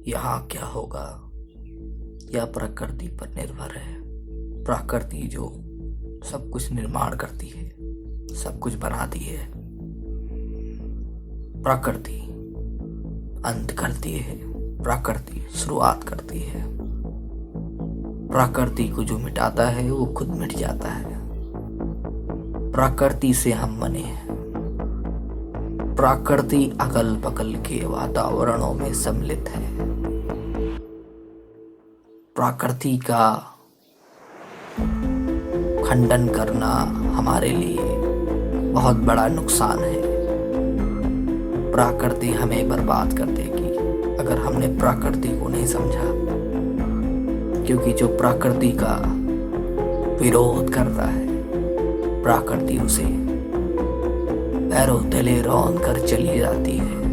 यहाँ क्या होगा यह प्रकृति पर निर्भर है। प्रकृति जो सब कुछ निर्माण करती है, सब कुछ बनाती है। प्रकृति अंत करती है, प्रकृति शुरुआत करती है। प्रकृति को जो मिटाता है वो खुद मिट जाता है। प्रकृति से हम बने हैं। प्रकृति अगल बगल के वातावरणों में सम्मिलित है। प्रकृति का खंडन करना हमारे लिए बहुत बड़ा नुकसान है। प्रकृति हमें बर्बाद कर देगी अगर हमने प्रकृति को नहीं समझा, क्योंकि जो प्रकृति का विरोध करता है, प्रकृति उसे पैरों तले रौंद कर चली जाती है।